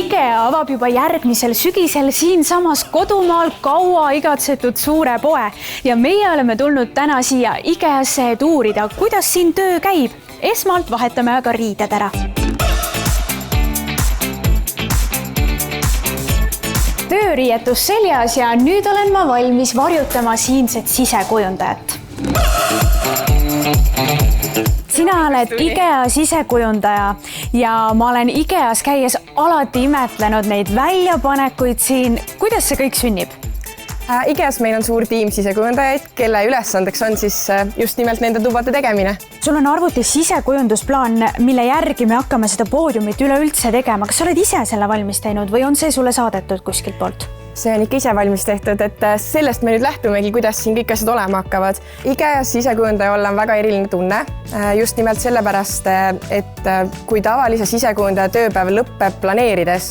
IKEA avab juba järgmisel sügisel siinsamas kodumaal kaua igatsetud suure poe ja meie oleme tulnud täna siia IKEAsse, et uurida, kuidas siin töö käib. Esmalt vahetame aga riided ära. Tööriietus seljas ja nüüd olen ma valmis varjutama siinset sisekujundajat. Sina oled IKEA sisekujundaja ja ma olen IKEAs käies alati imetlenud neid väljapanekuid siin. Kuidas see kõik sünnib? IKEAs meil on suur tiim sisekujundajaid, kelle ülesandeks on siis just nimelt nende tubade tegemine. Sul on arvutis sisekujundusplaan, mille järgi me hakkame seda poodiumit üleüldse tegema. Kas sa oled ise selle valmis teinud või on see sulle saadetud kuskilt poolt? See on ikka ise valmis tehtud, et sellest me nüüd lähtumegi, kuidas siin kõik asjad olema hakkavad. IKEAs sisekujundaja olla on väga eriline tunne. Just nimelt sellepärast, et kui tavalise sisekujundaja tööpäev lõppeb planeerides,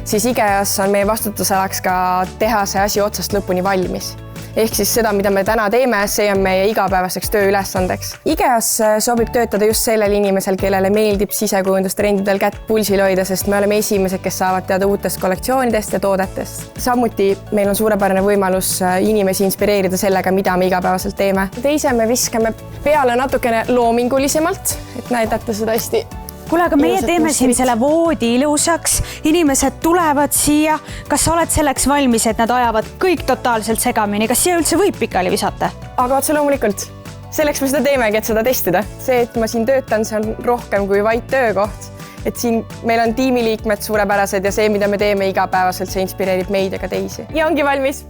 siis IKEAs on meie vastutusalaks ka teha see asi otsast lõpuni valmis. Ehk siis seda, mida me täna teeme, see on meie igapäevaseks tööülesandeks. IKEAs sobib töötada just sellel inimesel, kellele meeldib sisekujundustrendidel kätt pulsil hoida, sest me oleme esimesed, kes saavad teada uutest kollektsioonidest ja toodetest. Samuti meil on suurepärane võimalus inimesi inspireerida sellega, mida me igapäevaselt teeme. Teise me viskame peale natukene loomingulisemalt, et näidata seda hästi. Kuule, aga meie teeme siin selle voodi ilusaks, inimesed tulevad siia. Kas sa oled selleks valmis, et nad ajavad kõik totaalselt segamini? Kas siia üldse võib pikali visata? Aga otse loomulikult. Selleks me seda teemegi, et seda testida. See, et ma siin töötan, see on rohkem kui vaid töökoht. Et siin meil on tiimiliikmed suurepärased ja see, mida me teeme igapäevaselt, see inspireerib meid ja ka teisi. Ja ongi valmis.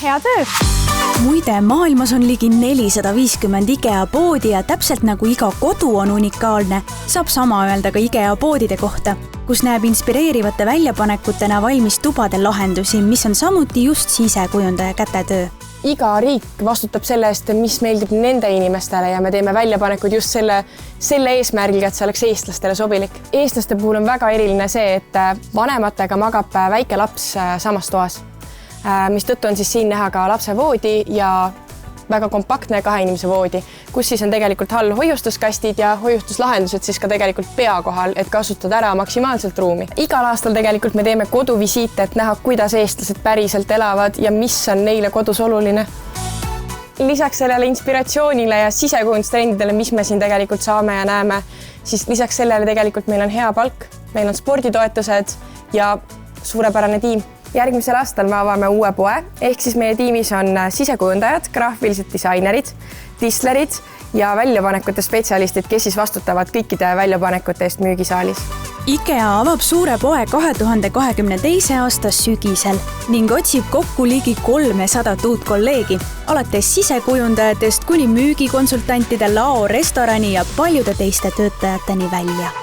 Hea töö! Muide, maailmas on ligi 450 IKEA poodi ja täpselt nagu iga kodu on unikaalne, saab sama öelda ka IKEA poodide kohta, kus näeb inspireerivate väljapanekutena valmis tubade lahendusi, mis on samuti just sisekujundaja kätetöö. Iga riik vastutab selle eest, mis meeldib nende inimestele ja me teeme väljapanekud just selle eesmärgiga, et see oleks eestlastele sobilik. Eestlaste puhul on väga eriline see, et vanematega magab väike laps samas toas. Mis tõttu on siis siin näha ka lapse voodi ja väga kompaktne 2 inimese voodi, kus siis on tegelikult all hoiustuskastid ja hoiustuslahendused siis ka tegelikult pea kohal, et kasutada ära maksimaalselt ruumi. Igal aastal tegelikult me teeme koduvisiite, et näha, kuidas eestlased päriselt elavad ja mis on neile kodus oluline. Lisaks sellele inspiratsioonile ja sisekujundustrendidele, mis me siin tegelikult saame ja näeme, siis lisaks sellele tegelikult meil on hea palk, meil on sporditoetused ja suurepärane tiim. Järgmisel aastal me avame uue poe, ehk siis meie tiimis on sisekujundajad, graafilised disainerid, dislerid ja väljapanekute spetsialistid, kes siis vastutavad kõikide väljapanekute eest müügisaalis. IKEA avab suure poe 2022. aasta sügisel ning otsib kokku ligi 300 uut kolleegi, alates sisekujundajatest kuni müügikonsultantide, lao, restorani ja paljude teiste töötajateni välja.